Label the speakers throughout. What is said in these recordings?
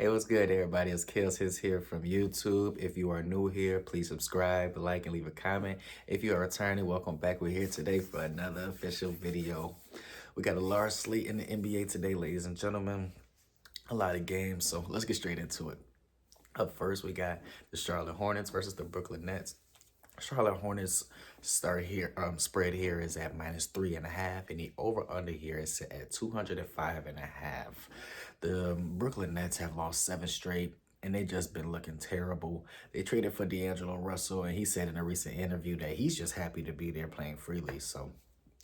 Speaker 1: Hey, what's good, everybody? It's KellzHits here from YouTube. If you are new here, please subscribe, like, and leave a comment. If you are returning, welcome back. We're here today for another official video. We got a large slate in the NBA today, ladies and gentlemen. A lot of games, so let's get straight into it. Up first, we got the Charlotte Hornets versus the Brooklyn Nets. Charlotte Hornets spread here is at -3.5, and the over under here is set at 205.5. The Brooklyn Nets have lost 7 straight, and they just been looking terrible. They traded for D'Angelo Russell, and he said in a recent interview that he's just happy to be there playing freely. So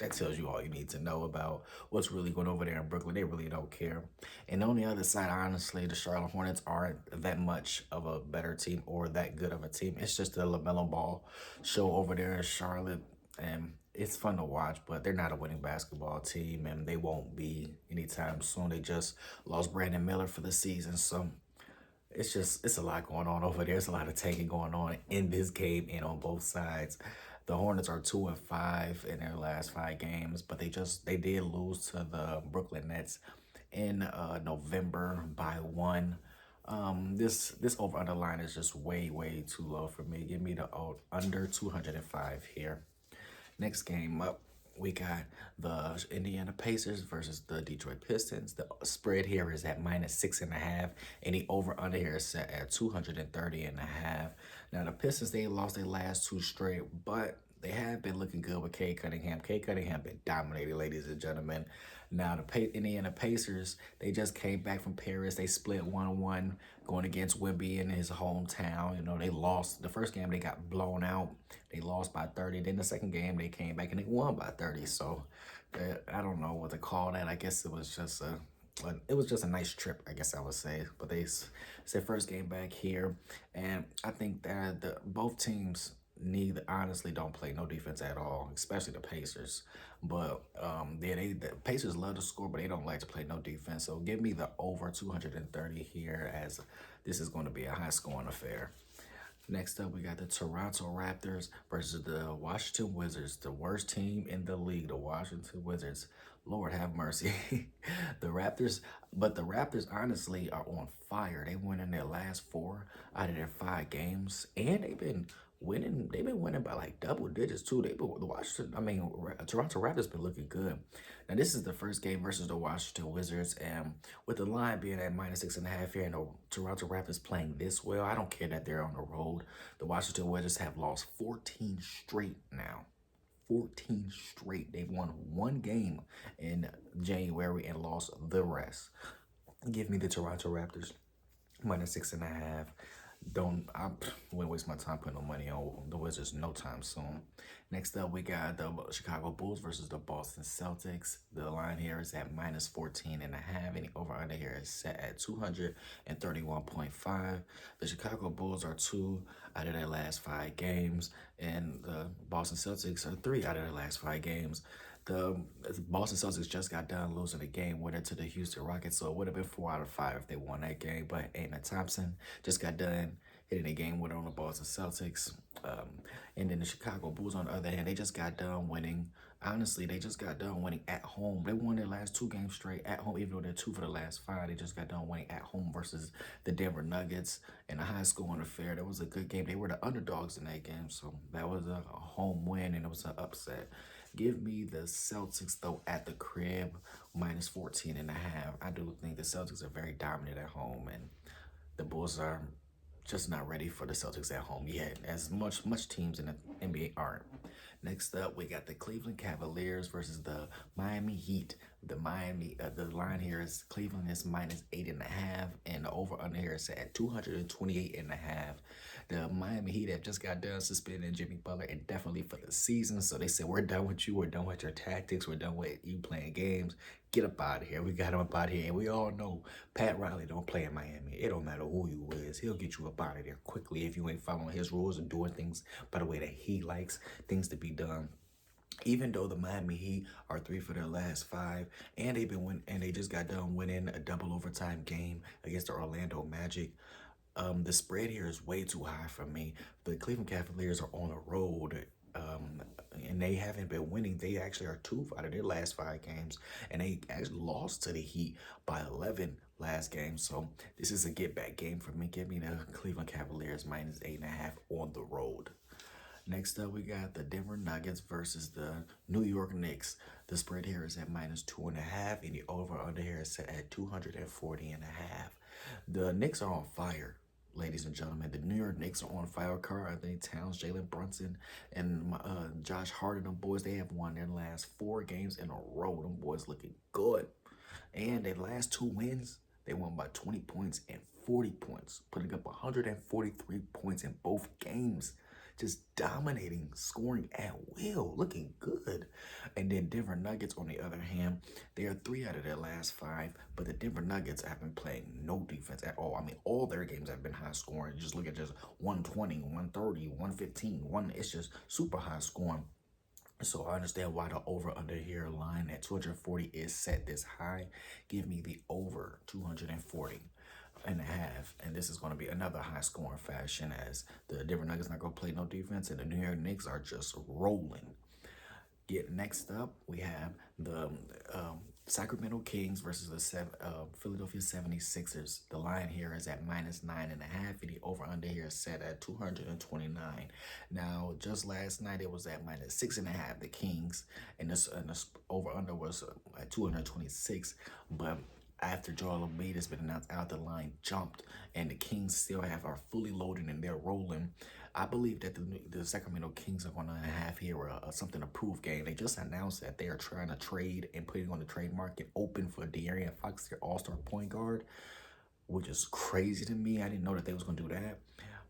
Speaker 1: that tells you all you need to know about what's really going over there in Brooklyn. They really don't care. And on the other side, honestly, the Charlotte Hornets aren't that much of a better team or that good of a team. It's just the LaMelo Ball show over there in Charlotte. And it's fun to watch, but they're not a winning basketball team, and they won't be anytime soon. They just lost Brandon Miller for the season. So it's a lot going on over there. There's a lot of tanking going on in this game and on both sides. The Hornets are 2-5 in their last 5 games, but they did lose to the Brooklyn Nets in November by 1. This over under line is just way too low for me. Give me the under 205 here. Next game up, we got the Indiana Pacers versus the Detroit Pistons. The spread here is at -6.5, and the over-under here is set at 230.5. Now, the Pistons, they lost their last 2 straight, but they have been looking good with Cade Cunningham. Cade Cunningham been dominating, ladies and gentlemen. Now, the Indiana Pacers, they just came back from Paris. They split 1-1 going against Wemby in his hometown. You know, they lost. The first game, they got blown out. They lost by 30. Then the second game, they came back and they won by 30. So, I don't know what to call that. I guess it was just a nice trip, I guess I would say. But it's their first game back here, and I think that both teams honestly don't play no defense at all, especially the Pacers. But the Pacers love to score, but they don't like to play no defense. So give me the over 230 here, as this is going to be a high scoring affair. Next up, we got the Toronto Raptors versus the Washington Wizards, the worst team in the league, the Washington Wizards. Lord have mercy. the Raptors honestly are on fire. They won in their last 4 out of their 5 games, and they've been winning. They've been winning by like double digits too. Toronto Raptors been looking good. Now this is the first game versus the Washington Wizards, and with the line being at -6.5 here, and the Toronto Raptors playing this well, I don't care that they're on the road. The Washington Wizards have lost 14 straight now. 14 straight. They've won 1 game in January and lost the rest. Give me the Toronto Raptors -6.5. I wouldn't waste my time putting no money on the Wizards no time soon. Next up, we got the Chicago Bulls versus the Boston Celtics. The line here is at -14.5, and the over-under here is set at 231.5. The Chicago Bulls are 2 out of their last 5 games, and the Boston Celtics are 3 out of their last 5 games. The Boston Celtics just got done losing a game winner to the Houston Rockets, so it would have been 4 out of 5 if they won that game. But Amen Thompson just got done hitting a game winner on the Boston Celtics. And then the Chicago Bulls, on the other hand, they just got done winning. Honestly, they just got done winning at home. They won their last 2 games straight at home, even though they're 2 for the last 5. They just got done winning at home versus the Denver Nuggets in a high-scoring affair. That was a good game. They were the underdogs in that game, so that was a home win, and it was an upset. Give me the Celtics, though, at the crib, -14.5. I do think the Celtics are very dominant at home, and the Bulls are just not ready for the Celtics at home yet, as much teams in the NBA aren't. Next up, we got the Cleveland Cavaliers versus the Miami Heat. The line here is Cleveland is -8.5, and the over-under here is at 228.5. The Miami Heat have just got done suspending Jimmy Butler indefinitely for the season, so they said, we're done with you, we're done with your tactics, we're done with you playing games. Get up out of here. We got him up out of here, and we all know Pat Riley don't play in Miami. It don't matter who you is. He'll get you up out of there quickly if you ain't following his rules and doing things by the way that he likes things to be done. Even though the Miami Heat are 3 for their last 5, and they just got done winning a double overtime game against the Orlando Magic. The spread here is way too high for me. The Cleveland Cavaliers are on the road Um, and they haven't been winning. They actually are 2 out of their last 5 games, and they actually lost to the Heat by 11 last game. So this is a get back game for me. Give me the Cleveland Cavaliers -8.5 on the road. Next up, we got the Denver Nuggets versus the New York Knicks. The spread here is at -2.5, and the over under here is set at 240.5. The Knicks are on fire, ladies and gentlemen. The New York Knicks are on fire. Carl Anthony Towns, Jalen Brunson, and Josh Hart, them boys, they have won their last 4 games in a row. Them boys looking good. And their last 2 wins, they won by 20 points and 40 points, putting up 143 points in both games. Just dominating, scoring at will, looking good. And then Denver Nuggets, on the other hand, they are 3 out of their last 5, but the Denver Nuggets have been playing no defense at all. I mean, all their games have been high scoring. Just look at just 120, 130, 115, it's just super high scoring. So I understand why the over under here line at 240 is set this high. Give me the over 240.5. And this is going to be another high scoring fashion, as the Denver Nuggets not going to play no defense and the New York Knicks are just rolling. Next up, we have the Sacramento Kings versus the Philadelphia 76ers. The line here is at -9.5, and the over-under here is set at 229. Now, just last night, it was at -6.5, the Kings, and this over-under was at 226, but after Joel Embiid has been announced out, the line jumped, and the Kings still are fully loaded and they're rolling. I believe that the Sacramento Kings are going to have here something to prove game. They just announced that they are trying to trade and putting on the trade market open for De'Aaron Fox, their all-star point guard, which is crazy to me. I didn't know that they was going to do that.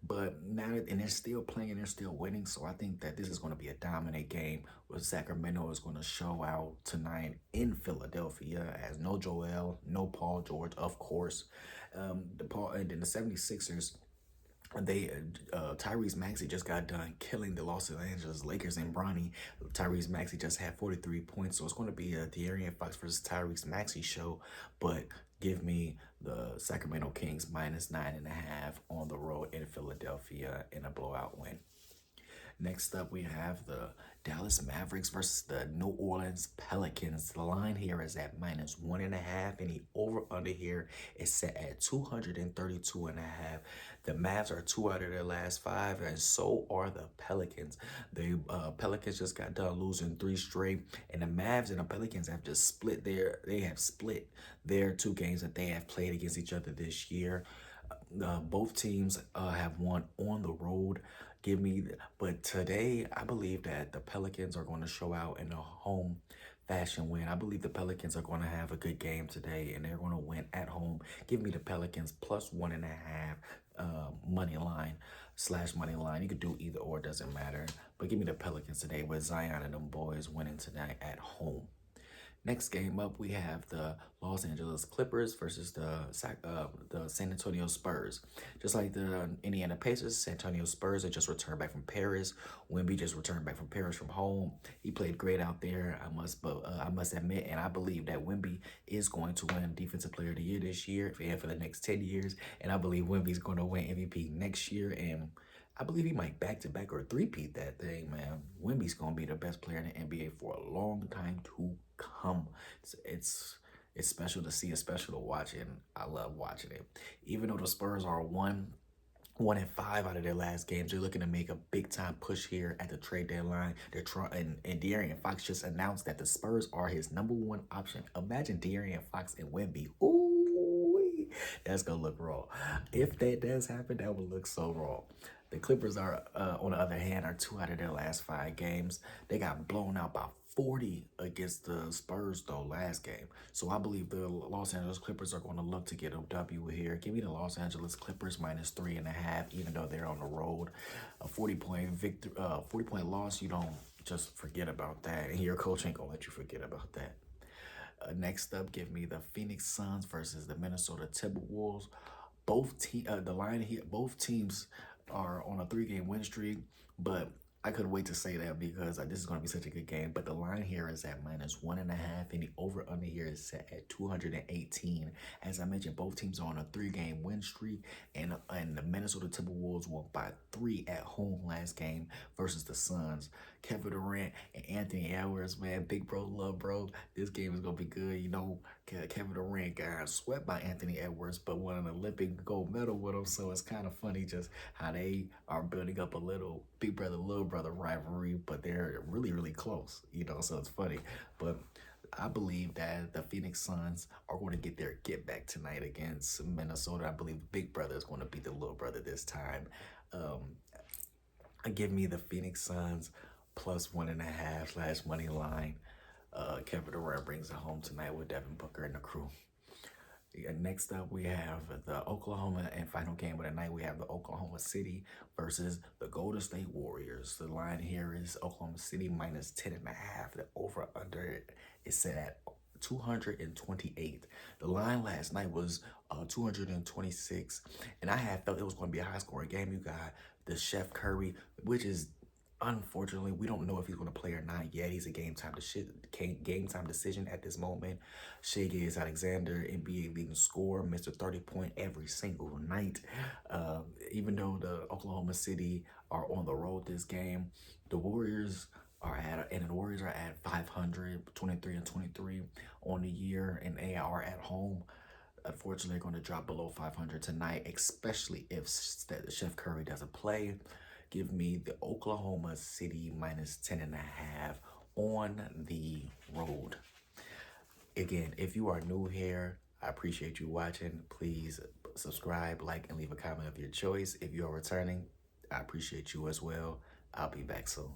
Speaker 1: But now, and they're still playing and they're still winning. So I think that this is going to be a dominant game where Sacramento is going to show out tonight in Philadelphia, as no Joel, no Paul George, of course. And then the 76ers, Tyrese Maxey just got done killing the Los Angeles Lakers, and Bronny. Tyrese Maxey just had 43 points, so it's going to be a De'Aaron Fox versus Tyrese Maxey show. But give me the Sacramento Kings -9.5 on the road in Philadelphia in a blowout win. Next up, we have the Dallas Mavericks versus the New Orleans Pelicans. The line here is at -1.5, and the over-under here is set at 232.5. The Mavs are 2 out of their last 5, and so are the Pelicans. The Pelicans just got done losing 3 straight, and the Mavs and the Pelicans have just split their 2 games that they have played against each other this year. Both teams have won on the road. But today, I believe that the Pelicans are going to show out in a home fashion win. I believe the Pelicans are going to have a good game today, and they're going to win at home. Give me the Pelicans +1.5 money line/money line. You could do either or, doesn't matter. But give me the Pelicans today with Zion and them boys winning tonight at home. Next game up, we have the Los Angeles Clippers versus the San Antonio Spurs. Just like the Indiana Pacers, San Antonio Spurs had just returned back from Paris. Wemby just returned back from Paris from home. He played great out there, I must admit, and I believe that Wemby is going to win Defensive Player of the Year this year and for the next 10 years. And I believe Wemby's going to win MVP next year, and I believe he might back-to-back or three-peat that thing, man. Wemby's going to be the best player in the NBA for a long time to come. It's special to see, it's special to watch, and I love watching it. Even though the Spurs are 1-5 out of their last games, they're looking to make a big-time push here at the trade deadline. They're trying, and De'Aaron Fox just announced that the Spurs are his #1 option. Imagine De'Aaron Fox and Wemby. Ooh, that's going to look raw. If that does happen, that would look so raw. The Clippers are, on the other hand, are 2 out of their last 5 games. They got blown out by 40 against the Spurs, though, last game. So I believe the Los Angeles Clippers are going to look to get a W here. Give me the Los Angeles Clippers -3.5, even though they're on the road. A 40-point loss, you don't just forget about that. And your coach ain't going to let you forget about that. Next up, give me the Phoenix Suns versus the Minnesota Timberwolves. The line here, both teams are on a 3-game win streak, but I couldn't wait to say that because this is going to be such a good game. But the line here is at -1.5, and the over-under here is set at 218. As I mentioned, both teams are on a 3-game win streak, and the Minnesota Timberwolves won by 3 at home last game versus the Suns. Kevin Durant and Anthony Edwards, man, big bro, love bro. This game is going to be good. You know, Kevin Durant got swept by Anthony Edwards, but won an Olympic gold medal with him. So it's kind of funny just how they are building up a little big brother, little brother rivalry, but they're really, really close, you know, so it's funny. But I believe that the Phoenix Suns are going to get their get back tonight against Minnesota. I believe the big brother is going to beat the little brother this time. Um, Give me the Phoenix Suns +1.5 / money line. Kevin Durant brings it home tonight with Devin Booker and the crew. Next up, we have the Oklahoma, and final game of the night, we have the Oklahoma City versus the Golden State Warriors. The line here is Oklahoma City -10.5. The over-under is set at 228. The line last night was 226, and I had felt it was going to be a high-scoring game. You got the Chef Curry, which is unfortunately, we don't know if he's going to play or not yet. He's a game time decision at this moment. Shai Alexander, NBA leading scorer, Mr. 30-point every single night. Even though the Oklahoma City are on the road this game, the Warriors are at 500, 23-23 on the year, and they are at home. Unfortunately, they're going to drop below 500 tonight, especially if Chef Curry doesn't play. Give me the Oklahoma City -10.5 on the road. Again, if you are new here, I appreciate you watching. Please subscribe, like, and leave a comment of your choice. If you are returning, I appreciate you as well. I'll be back soon.